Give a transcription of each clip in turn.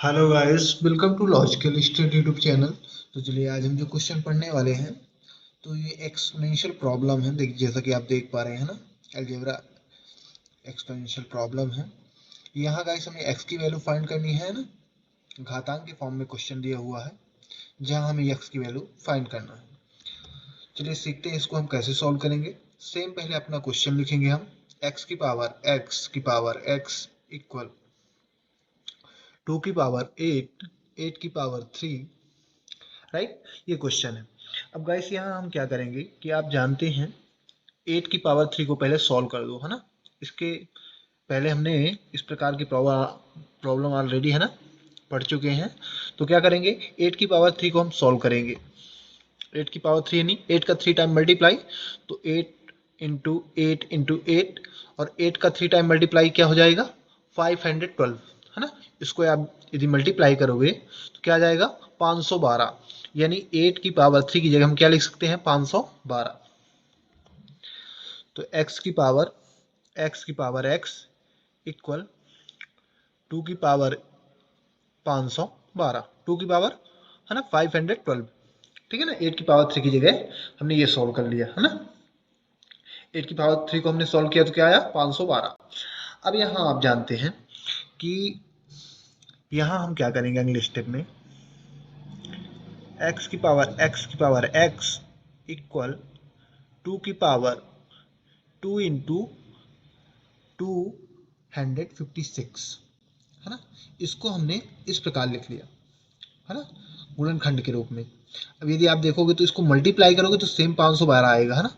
Hello guys, welcome to logical study YouTube channel. तो चलिए आज हम जो क्वेश्चन पढ़ने वाले हैं तो ये एक्सपोनेंशियल प्रॉब्लम है। देख जैसा कि आप देख पा रहे हैं ना, अलजेब्रा एक्सपोनेंशियल प्रॉब्लम है। यहाँ गाइस हमें एक्स की वैल्यू फाइंड करनी है ना, घातांक के फॉर्म में क्वेश्चन दिया हुआ है जहाँ हमें एक्स की वैल्यू फाइंड करना है। चलिए सीखते हैं इसको हम कैसे सॉल्व करेंगे। सेम पहले अपना क्वेश्चन लिखेंगे हम। एक्स इक्वल 2 की पावर 8, 8 की पावर 3, राइट। ये क्वेश्चन है। अब गाइस यहाँ हम क्या करेंगे कि आप जानते हैं 8 की पावर 3 को पहले सॉल्व कर दो, है ना। इसके पहले हमने इस प्रकार की प्रॉब्लम ऑलरेडी है ना पढ़ चुके हैं। तो क्या करेंगे, 8 की पावर 3 को हम सॉल्व करेंगे। 8 की पावर 3 यानी 8 का 3 टाइम मल्टीप्लाई, तो 8 इंटू 8 और 8 का 3 टाइम मल्टीप्लाई क्या हो जाएगा 512, है ना। इसको आप यदि मल्टीप्लाई करोगे तो क्या आ जाएगा 512, यानी 8 की पावर 3 की जगह हम क्या लिख सकते हैं 512। तो x इक्वल 2 की पावर 512, 2 की पावर है ना 512, ठीक है ना। 8 की पावर 3 की जगह हमने ये सॉल्व कर लिया, है ना। 8 की पावर 3 को हमने सॉल्व किया तो क्या आया 512। अब यहाँ आप जानते हैं कि यहाँ हम क्या करेंगे अगले स्टेप में, x इक्वल 2 की पावर 2 इंटू 256, है ना। इसको हमने इस प्रकार लिख लिया, है ना, गुणनखंड के रूप में। अब यदि आप देखोगे तो इसको मल्टीप्लाई करोगे तो सेम 512 आएगा, है ना।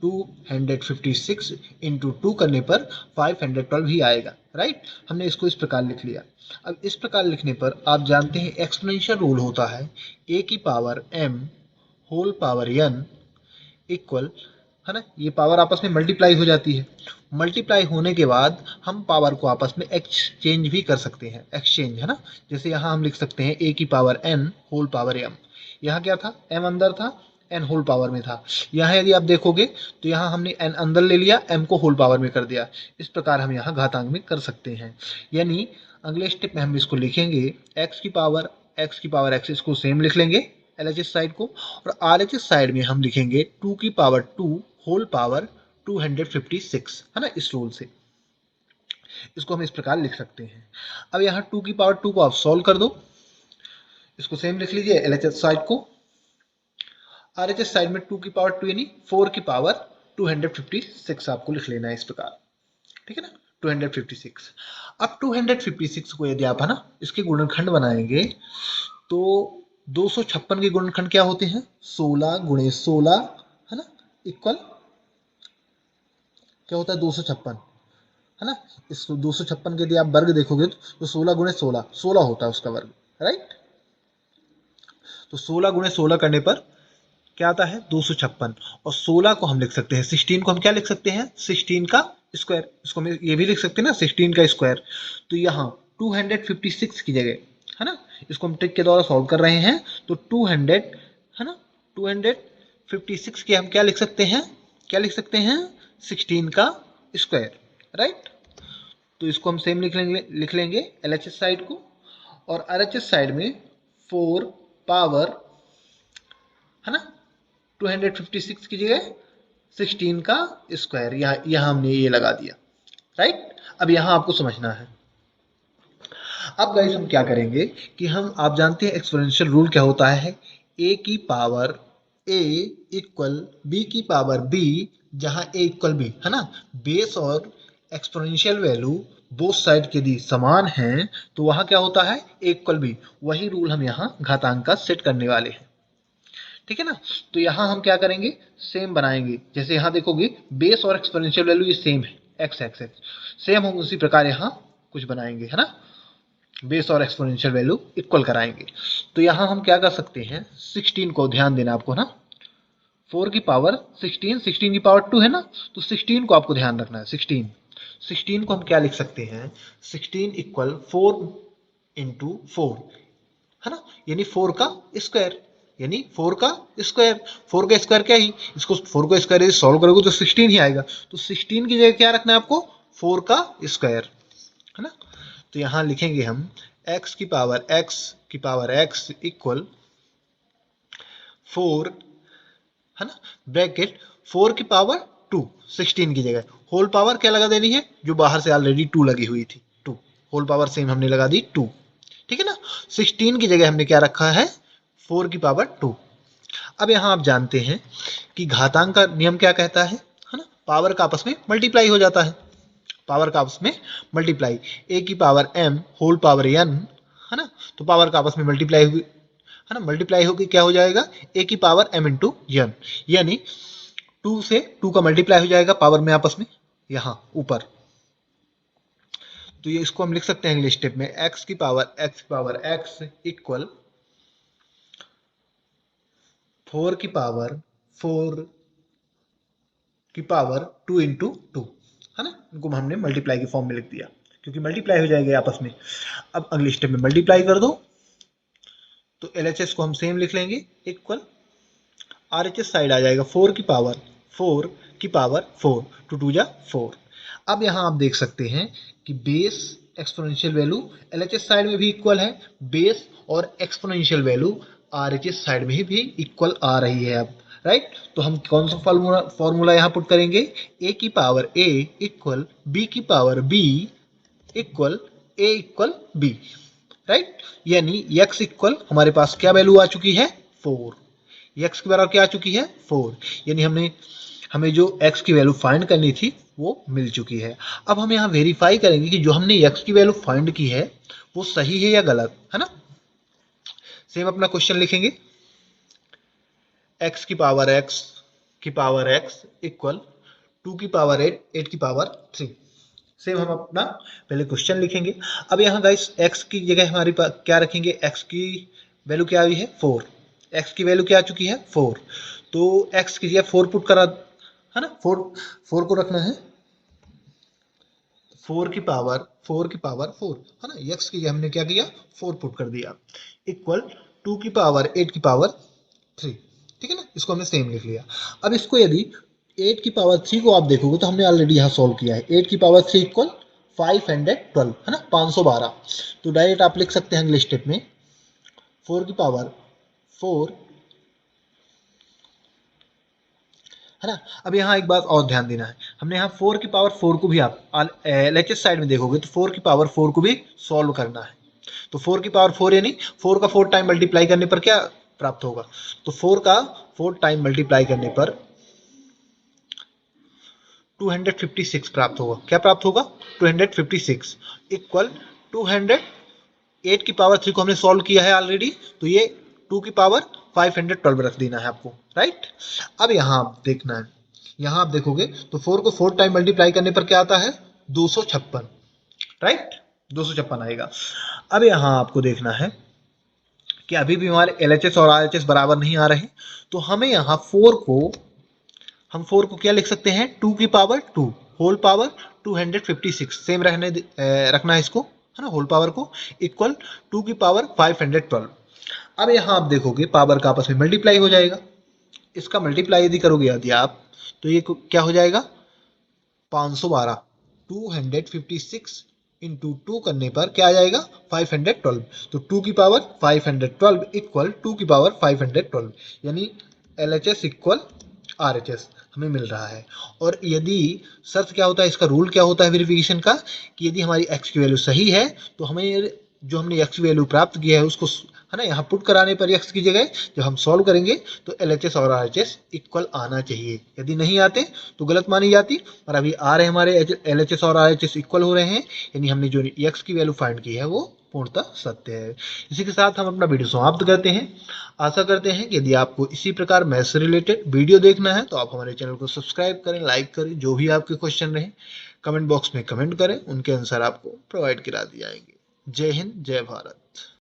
256 इंटू 2 करने पर 512 ही आएगा, राइट। हमने इसको इस प्रकार लिख लिया। अब इस प्रकार लिखने पर आप जानते हैं एक्सपोनेंशियल रूल होता है a⁻m whole power n equal, है ना। ये पावर आपस में मल्टीप्लाई हो जाती है। मल्टीप्लाई होने के बाद हम पावर को आपस में एक्सचेंज भी कर सकते हैं, एक्सचेंज, है ना। जैसे यहाँ हम लिख सकते हैं a⁻n होल पावर m। यहाँ क्या था, m अंदर था, n होल पावर में था। यहाँ यदि आप देखोगे तो यहाँ हमने n अंदर ले लिया, m को होल पावर में कर दिया। इस प्रकार हम यहाँ घातांक में कर सकते हैं। यानी अगले स्टेप में हम इसको लिखेंगे x इसको सेम लिख लेंगे LHS साइड को, और RHS साइड में हम लिखेंगे 2 की पावर 2 होल पावर 256, है ना। इस रूल से इसको हम इस प्रकार लिख सकते हैं। अब यहाँ 2 की पावर 2 को आप सॉल्व कर दो, इसको सेम लिख लीजिए LHS साइड को। RHS साइड में 2 की पावर 2 यानी 4 की पावर 256 आपको लिख लेना है इस प्रकार, ठीक है ना, 256। अब 256 को यदि आप, है ना, इसके गुणनखंड बनाएंगे तो 256 के गुणनखंड क्या होते हैं 16 गुणे 16, है ना, इक्वल क्या होता है 256, है ना। इस 256 के यदि आप वर्ग देखोगे तो 16 गुणे 16 16 होता है उसका वर्ग, राइट। तो 16 गुणे 16 करने पर क्या आता है 256, और 16 को हम लिख सकते हैं 16 को हम क्या लिख सकते हैं 16 का स्क्वायर। इसको हम ये भी लिख सकते हैं ना 16 का स्क्वायर। तो यहाँ 256 की जगह, है ना, इसको हम ट्रिक के द्वारा सॉल्व कर रहे हैं। तो 200, है ना, 256 के हम क्या लिख सकते हैं, 16 का स्क्वायर, राइट। तो इसको हम सेम लिख लेंगे LHS साइड को, और RHS साइड में 4 पावर, है ना, 256 की जगह 16 का स्क्वायर, यहाँ हमने ये लगा दिया, राइट। अब यहाँ आपको समझना है। अब गाइस हम क्या करेंगे कि आप जानते हैं एक्सपोनेंशियल रूल क्या होता है, a इक्वल b, जहाँ a इक्वल b, है ना। बेस और एक्सपोनेंशियल वैल्यू बोथ साइड के यदि समान हैं तो वहाँ क्या होता है a इक्वल b। वही रूल हम यहाँ घातांक का सेट करने वाले हैं, ठीक है ना। तो यहाँ हम क्या करेंगे, सेम बनाएंगे। जैसे यहाँ देखोगे बेस और एक्सपोनेंशियल वैल्यू ये सेम है, x सेम, हम उसी प्रकार यहाँ कुछ बनाएंगे, है ना, बेस और एक्सपोनेंशियल वैल्यू इक्वल कराएंगे। तो यहाँ हम क्या कर सकते हैं 16 को, ध्यान देना आपको ना, 4 की पावर 16, 16 की पावर 2 है ना, तो 16 को आपको ध्यान रखना है। 16 को हम क्या लिख सकते हैं 16 इक्वल 4 इंटू 4, है ना, यानी 4 का स्क्वायर, यानी 4 का स्क्वायर। 4 का स्क्वायर क्या ही, इसको 4 का स्क्वायर यदि सॉल्व करोगे तो 16 ही आएगा। तो 16 की जगह क्या रखना है आपको 4 का स्क्वायर, है ना। तो यहाँ लिखेंगे हम एक्स की पावर एक्स इक्वल 4, है ना, ब्रैकेट 4 की पावर 2, 16 की जगह होल पावर क्या लगा देनी है, जो बाहर से ऑलरेडी 2 लगी हुई थी, 2 होल पावर सेम हमने लगा दी 2, ठीक है ना। 16 की जगह हमने क्या रखा है, 4 की पावर 2। अब यहाँ आप जानते हैं कि घातांक का नियम क्या कहता है ना, पावर का आपस में मल्टीप्लाई हो जाता है, पावर का आपस में मल्टीप्लाई, ए की power m whole power n, है ना, तो पावर का आपस में मल्टीप्लाई हुई, है ना, मल्टीप्लाई होकर क्या हो जाएगा, ए की पावर m इंटू n, यानी 2 से 2 का मल्टीप्लाई हो जाएगा पावर में आपस में यहाँ ऊपर। तो ये इसको हम लिख सकते हैं अगले स्टेप में, x की पावर x इक्वल 4 की पावर 2 इंटू 2, है ना, इनको हमने मल्टीप्लाई की फॉर्म में लिख दिया क्योंकि मल्टीप्लाई हो जाएंगे आपस में। अब अगले स्टेप में मल्टीप्लाई कर दो तो LHS को हम सेम लिख लेंगे इक्वल RHS साइड आ जाएगा 4 की पावर 4 टू 2 जा 4। अब यहाँ आप देख सकते हैं कि base exponential value LHS side में भी इक्वल है, बेस और एक्सपोनेंशियल वैल्यू RHS साइड में भी इक्वल आ रही है अब, राइट। तो हम कौन सा फॉर्मूला यहाँ पुट करेंगे, a की पावर a इक्वल b की power b equal a equal b, right. यानी x इक्वल हमारे पास क्या वैल्यू आ चुकी है, 4, x की बराबर क्या आ चुकी है, 4, यानी हमें जो x की वैल्यू फाइंड करनी थी वो मिल चुकी है। अब हम यहाँ वेरीफाई करेंगे कि जो हमने x की वैल्यू फाइंड की है वो सही है या गलत, है ना। सेम अपना क्वेश्चन लिखेंगे, x की पावर x इक्वल 2 की पावर 8 की पावर 3। सेम हम अपना पहले क्वेश्चन लिखेंगे। अब यहाँ गाइस x की जगह हमारे पास क्या रखेंगे, x की वैल्यू क्या आई है, 4, x की वैल्यू क्या आ चुकी है, 4, तो x की जगह 4 पुट करा, है ना, 4 को रखना है 4 की पावर 4, है ना, x की जगह हमने क्या किया, 4 पुट कर दिया इक्वल 2 की पावर 8 की पावर 3, ठीक है ना, इसको हमने सेम लिख लिया। अब इसको यदि 8 की पावर 3 को आप देखोगे तो हमने ऑलरेडी यहाँ सॉल्व किया है, 8 की पावर 3 इक्वल 512, है ना, 512। तो डायरेक्ट आप लिख सकते हैं अगले स्टेप में 4 की पावर 4, है ना। अब यहाँ एक बात और ध्यान देना है, हमने यहाँ 4 की पावर 4 को भी आप LHS साइड में देखोगे तो 4 की पावर 4 को भी सॉल्व करना है। तो 4 की पावर 4 यानी 4 का 4 टाइम मल्टीप्लाई करने पर क्या प्राप्त होगा, तो 4 का 4 टाइम मल्टीप्लाई करने पर 256 प्राप्त होगा, क्या प्राप्त होगा, 256 इक्वल 200, 8 की पावर 3 को हमने सॉल्व किया है ऑलरेडी, तो ये 2 की पावर 512 रख देना है आपको, राइट। अब यहाँ आप देखना है, यहाँ आप देखोगे तो 4 को 4 टाइम मल्टीप्लाई करने पर क्या आता है, 256, राइट, 256 आएगा। अब यहाँ आपको देखना है कि अभी भी हमारे LHS और RHS बराबर नहीं आ रहे, तो हमें यहाँ 4 को क्या लिख सकते हैं, 2 की पावर 2 होल पावर 256 सेम रखना है इसको, है ना, होल पावर को इक्वल 2 की पावर 512। अब यहाँ आप देखोगे पावर का आपस में मल्टीप्लाई हो जाएगा, इसका मल्टीप्लाई यदि करोगे यदि आप तो ये क्या हो जाएगा, 512, 256 इंटू 2 करने पर क्या आ जाएगा, 512, तो 2 की पावर 512 इक्वल 2 की पावर 512, यानी LHS इक्वल RHS हमें मिल रहा है। और यदि शर्त क्या होता है, इसका रूल क्या होता है वेरिफिकेशन का, कि यदि हमारी x की वैल्यू सही है तो हमें जो हमने x की वैल्यू प्राप्त किया है उसको, है ना, यहाँ पुट कराने पर x की जगह जब हम सॉल्व करेंगे तो LHS और RHS इक्वल आना चाहिए, यदि नहीं आते तो गलत मानी जाती, और अभी आ रहे हमारे LHS और RHS इक्वल हो रहे हैं, यानी हमने जो x की वैल्यू फाइंड की है वो पूर्णतः सत्य है। इसी के साथ हम अपना वीडियो समाप्त करते हैं। आशा करते हैं कि यदि आपको इसी प्रकार मैथ से रिलेटेड वीडियो देखना है तो आप हमारे चैनल को सब्सक्राइब करें, लाइक करें, जो भी आपके क्वेश्चन रहे कमेंट बॉक्स में कमेंट करें, उनके आंसर आपको प्रोवाइड करा दिए जाएंगे। जय हिंद, जय भारत।